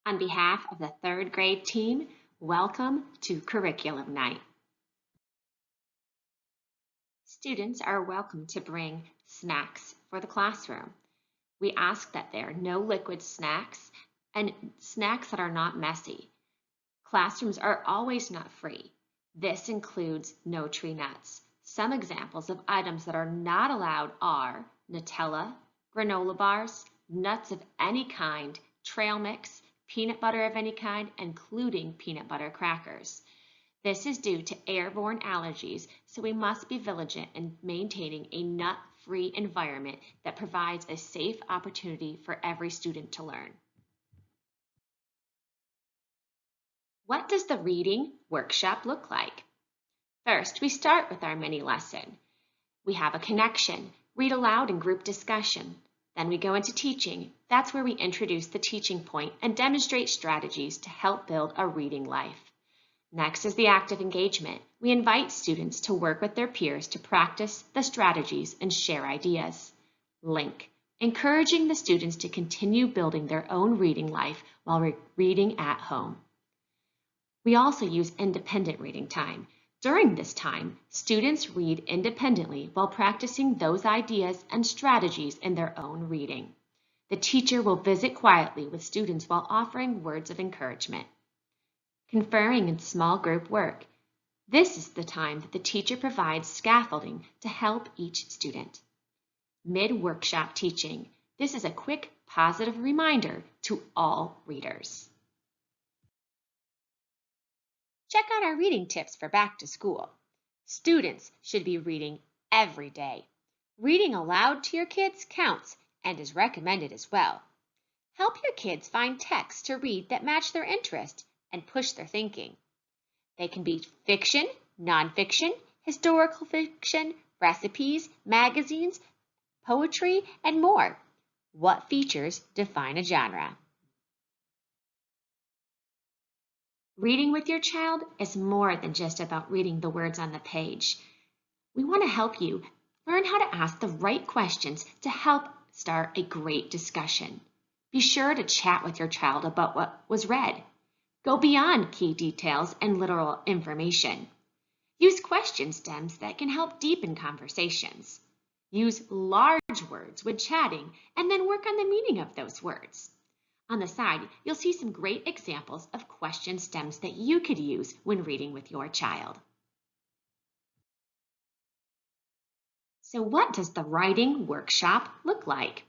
On behalf of the third grade team, welcome to Curriculum Night. Students are welcome to bring snacks for the classroom. We ask that there are no liquid snacks and snacks that are not messy. Classrooms are always nut free. This includes no tree nuts. Some examples of items that are not allowed are Nutella, granola bars, nuts of any kind, trail mix, peanut butter of any kind, including peanut butter crackers. This is due to airborne allergies, so we must be vigilant in maintaining a nut-free environment that provides a safe opportunity for every student to learn. What does the reading workshop look like? First, we start with our mini lesson. We have a connection, read aloud and group discussion. Then we go into teaching. That's where we introduce the teaching point and demonstrate strategies to help build a reading life. Next is the active engagement. We invite students to work with their peers to practice the strategies and share ideas. Link, encouraging the students to continue building their own reading life while reading at home. We also use independent reading time. During this time, students read independently while practicing those ideas and strategies in their own reading. The teacher will visit quietly with students while offering words of encouragement. Conferring in small group work. This is the time that the teacher provides scaffolding to help each student. Mid-workshop teaching. This is a quick, positive reminder to all readers. Check out our reading tips for back to school. Students should be reading every day. Reading aloud to your kids counts and is recommended as well. Help your kids find texts to read that match their interest and push their thinking. They can be fiction, nonfiction, historical fiction, recipes, magazines, poetry, and more. What features define a genre? Reading with your child is more than just about reading the words on the page. We want to help you learn how to ask the right questions to help start a great discussion. Be sure to chat with your child about what was read. Go beyond key details and literal information. Use question stems that can help deepen conversations. Use large words when chatting and then work on the meaning of those words. On the side, you'll see some great examples of question stems that you could use when reading with your child. So what does the writing workshop look like?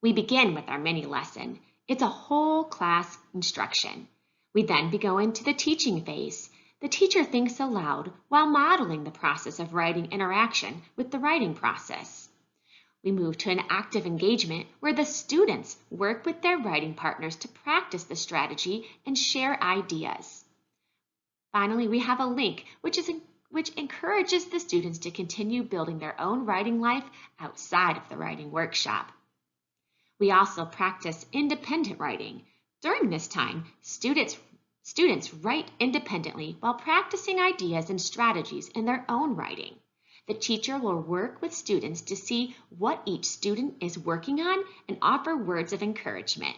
We begin with our mini lesson. It's a whole class instruction. We then go into the teaching phase. The teacher thinks aloud while modeling the process of writing interaction with the writing process. We move to an active engagement where the students work with their writing partners to practice the strategy and share ideas. Finally, we have a link which encourages the students to continue building their own writing life outside of the writing workshop. We also practice independent writing. During this time, students write independently while practicing ideas and strategies in their own writing. The teacher will work with students to see what each student is working on and offer words of encouragement.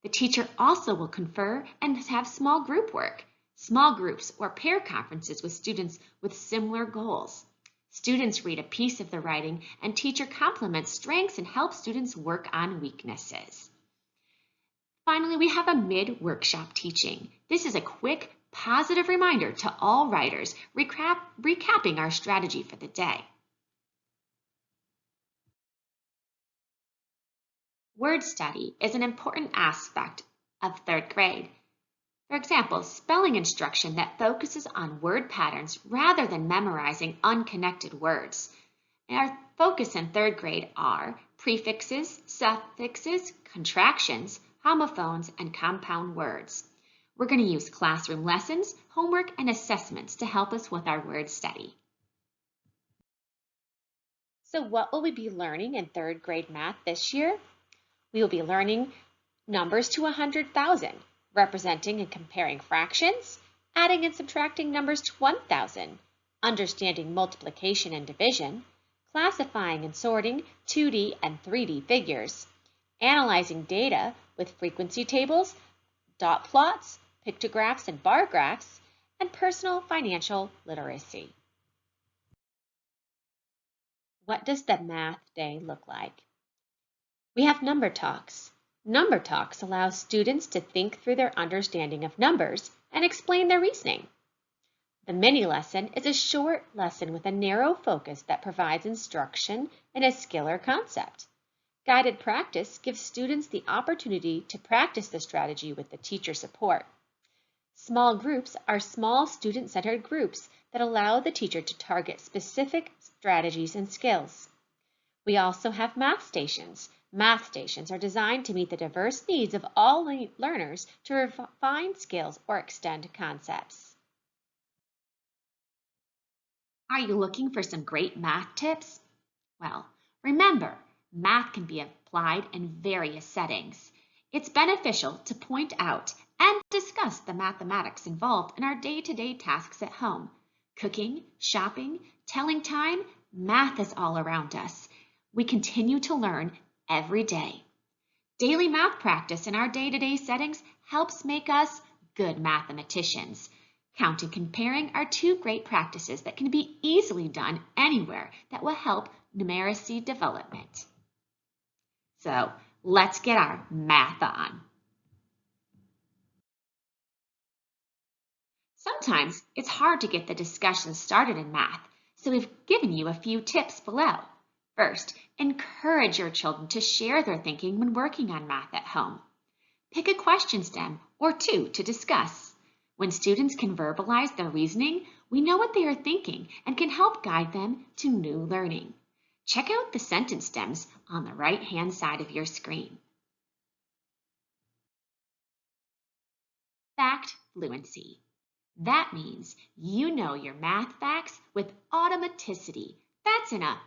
The teacher also will confer and have small group work, small groups or pair conferences with students with similar goals. Students read a piece of the writing and teacher complements strengths and helps students work on weaknesses. Finally, we have a mid-workshop teaching. This is a quick, positive reminder to all writers, recapping our strategy for the day. Word study is an important aspect of third grade. For example, spelling instruction that focuses on word patterns rather than memorizing unconnected words. And our focus in third grade are prefixes, suffixes, contractions, homophones, and compound words. We're going to use classroom lessons, homework, and assessments to help us with our word study. So what will we be learning in third grade math this year? We will be learning numbers to 100,000, representing and comparing fractions, adding and subtracting numbers to 1,000, understanding multiplication and division, classifying and sorting 2D and 3D figures, analyzing data with frequency tables, dot plots, pictographs and bar graphs, and personal financial literacy. What does the math day look like? We have number talks. Number talks allow students to think through their understanding of numbers and explain their reasoning. The mini lesson is a short lesson with a narrow focus that provides instruction in a skill or concept. Guided practice gives students the opportunity to practice the strategy with the teacher support. Small groups are small student-centered groups that allow the teacher to target specific strategies and skills. We also have math stations. Math stations are designed to meet the diverse needs of all learners to refine skills or extend concepts. Are you looking for some great math tips? Well, remember, math can be applied in various settings. It's beneficial to point out and discuss the mathematics involved in our day-to-day tasks at home. Cooking, shopping, telling time, math is all around us. We continue to learn every day. Daily math practice in our day-to-day settings helps make us good mathematicians. Counting and comparing are two great practices that can be easily done anywhere that will help numeracy development. So let's get our math on. Sometimes it's hard to get the discussion started in math, so we've given you a few tips below. First, encourage your children to share their thinking when working on math at home. Pick a question stem or two to discuss. When students can verbalize their reasoning, we know what they are thinking and can help guide them to new learning. Check out the sentence stems on the right-hand side of your screen. Fact fluency. That means you know your math facts with automaticity. That's in a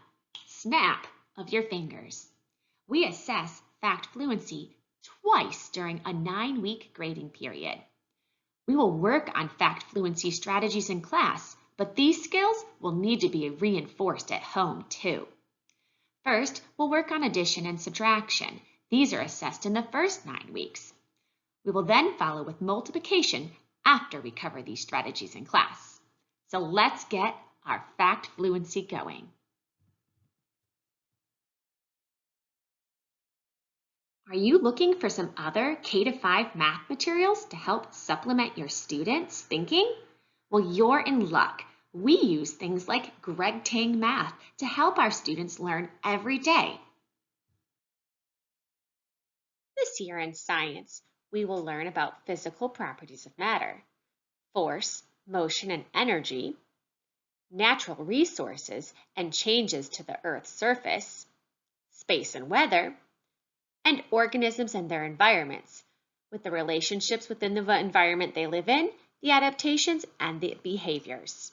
snap of your fingers. We assess fact fluency twice during a 9-week grading period. We will work on fact fluency strategies in class, but these skills will need to be reinforced at home too. First, we'll work on addition and subtraction. These are assessed in the first 9 weeks. We will then follow with multiplication after we cover these strategies in class. So let's get our fact fluency going. Are you looking for some other K-5 math materials to help supplement your students' thinking? Well, you're in luck. We use things like Greg Tang Math to help our students learn every day. This year in science, we will learn about physical properties of matter, force, motion, and energy, natural resources and changes to the Earth's surface, space and weather, and organisms and their environments, with the relationships within the environment they live in, the adaptations, and the behaviors.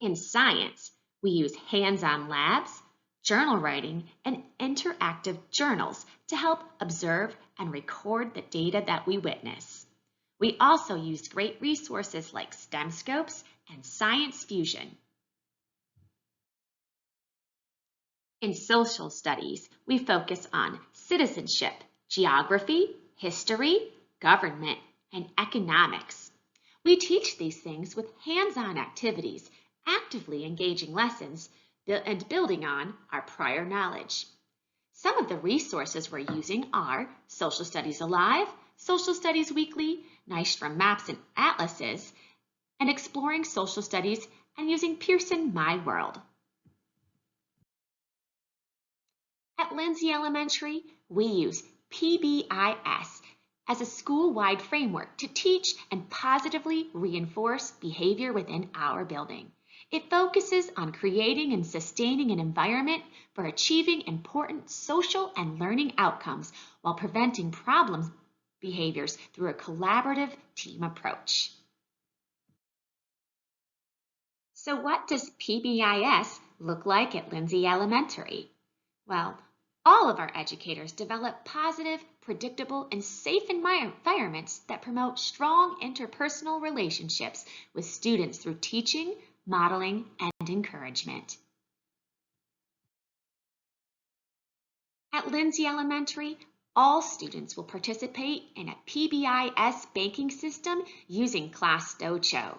In science, we use hands-on labs, journal writing, and interactive journals to help observe and record the data that we witness. We also use great resources like STEM Scopes and Science Fusion. In social studies, we focus on citizenship, geography, history, government, and economics. We teach these things with hands-on activities, actively engaging lessons, and building on our prior knowledge. Some of the resources we're using are Social Studies Alive, Social Studies Weekly, Nystrom Maps and Atlases, and Exploring Social Studies and using Pearson My World. At Lindsey Elementary, we use PBIS as a school-wide framework to teach and positively reinforce behavior within our building. It focuses on creating and sustaining an environment for achieving important social and learning outcomes while preventing problem behaviors through a collaborative team approach. So what does PBIS look like at Lindsey Elementary? Well, all of our educators develop positive, predictable, and safe environments that promote strong interpersonal relationships with students through teaching, modeling, and encouragement. At Lindsey Elementary, all students will participate in a PBIS banking system using Class Dojo.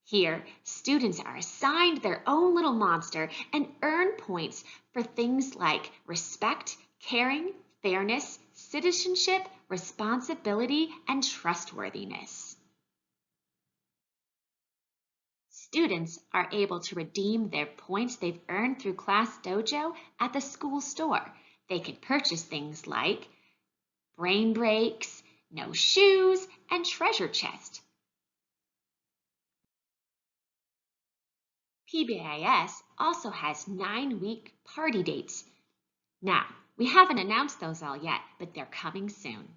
Here, students are assigned their own little monster and earn points for things like respect, caring, fairness, citizenship, responsibility, and trustworthiness. Students are able to redeem their points they've earned through Class Dojo at the school store. They can purchase things like brain breaks, no shoes, and treasure chest. PBIS also has 9-week party dates. Now, we haven't announced those all yet, but they're coming soon.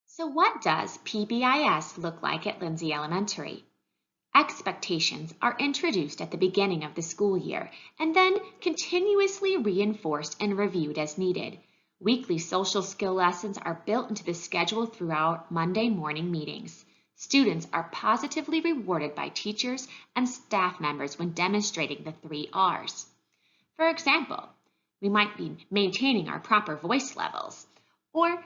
So what does PBIS look like at Lindsey Elementary? Expectations are introduced at the beginning of the school year and then continuously reinforced and reviewed as needed. Weekly social skill lessons are built into the schedule throughout Monday morning meetings. Students are positively rewarded by teachers and staff members when demonstrating the 3 R's. For example, we might be maintaining our proper voice levels or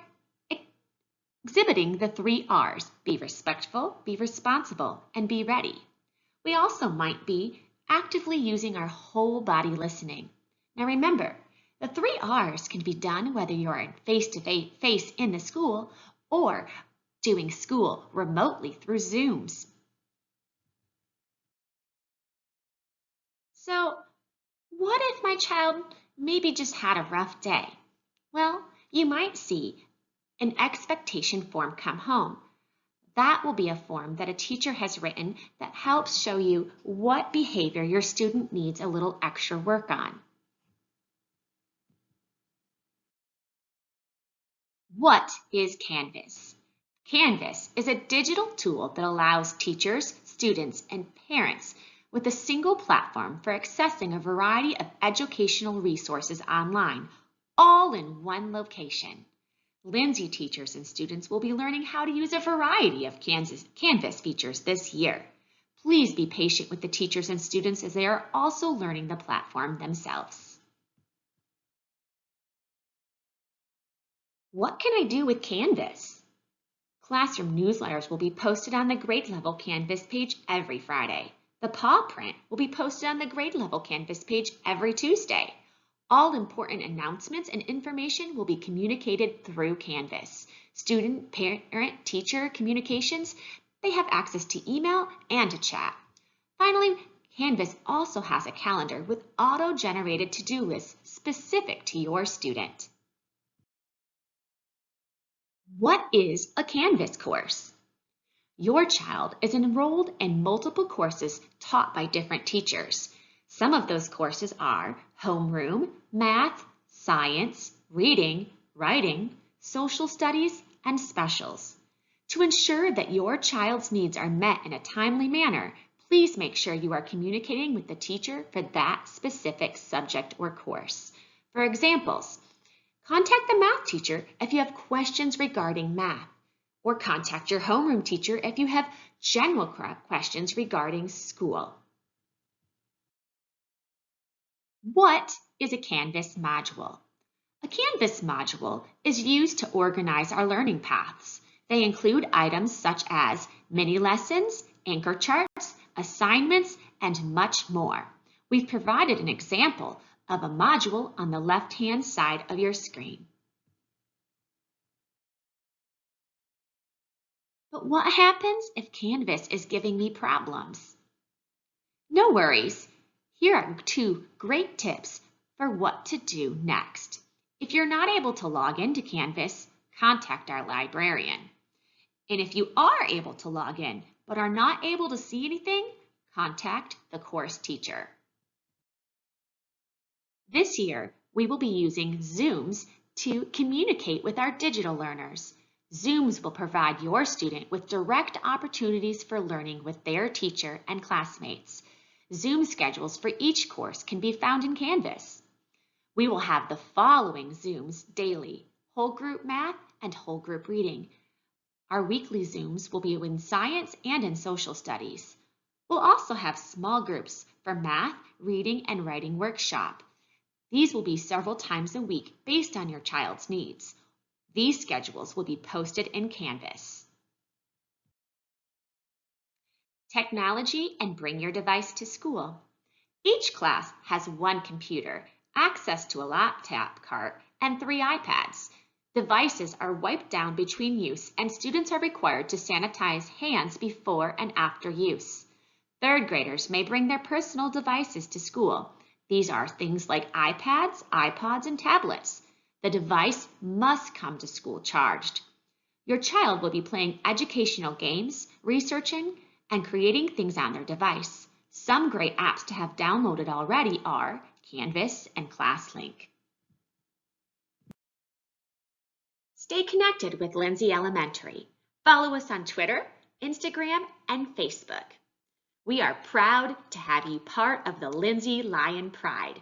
exhibiting the 3 R's, be respectful, be responsible, and be ready. We also might be actively using our whole body listening. Now remember, the 3 R's can be done whether you're face-to-face in the school or doing school remotely through Zooms. So, what if my child maybe just had a rough day? Well, you might see an expectation form come home. That will be a form that a teacher has written that helps show you what behavior your student needs a little extra work on. What is Canvas? Canvas is a digital tool that allows teachers, students, and parents with a single platform for accessing a variety of educational resources online, all in one location. Lindsey teachers and students will be learning how to use a variety of Canvas features this year. Please be patient with the teachers and students as they are also learning the platform themselves. What can I do with Canvas? Classroom newsletters will be posted on the grade level Canvas page every Friday. The paw print will be posted on the grade level Canvas page every Tuesday. All important announcements and information will be communicated through Canvas. Student, parent, teacher communications, they have access to email and to chat. Finally, Canvas also has a calendar with auto-generated to-do lists specific to your student. What is a Canvas course? Your child is enrolled in multiple courses taught by different teachers. Some of those courses are homeroom, math, science, reading, writing, social studies, and specials. To ensure that your child's needs are met in a timely manner, please make sure you are communicating with the teacher for that specific subject or course. For examples, contact the math teacher if you have questions regarding math, or contact your homeroom teacher if you have general questions regarding school. What is a Canvas module? A Canvas module is used to organize our learning paths. They include items such as mini lessons, anchor charts, assignments, and much more. We've provided an example of a module on the left-hand side of your screen. But what happens if Canvas is giving me problems? No worries. Here are 2 great tips for what to do next. If you're not able to log into Canvas, contact our librarian. And if you are able to log in but are not able to see anything, contact the course teacher. This year, we will be using Zooms to communicate with our digital learners. Zooms will provide your student with direct opportunities for learning with their teacher and classmates. Zoom schedules for each course can be found in Canvas. We will have the following Zooms daily: whole group math and whole group reading. Our weekly Zooms will be in science and in social studies. We'll also have small groups for math, reading, and writing workshop. These will be several times a week based on your child's needs. These schedules will be posted in Canvas. Technology and bring your device to school. Each class has one computer, access to a laptop cart, and 3 iPads. Devices are wiped down between use, and students are required to sanitize hands before and after use. Third graders may bring their personal devices to school. These are things like iPads, iPods, and tablets. The device must come to school charged. Your child will be playing educational games, researching, and creating things on their device. Some great apps to have downloaded already are Canvas and ClassLink. Stay connected with Lindsey Elementary. Follow us on Twitter, Instagram, and Facebook. We are proud to have you part of the Lindsey Lion Pride.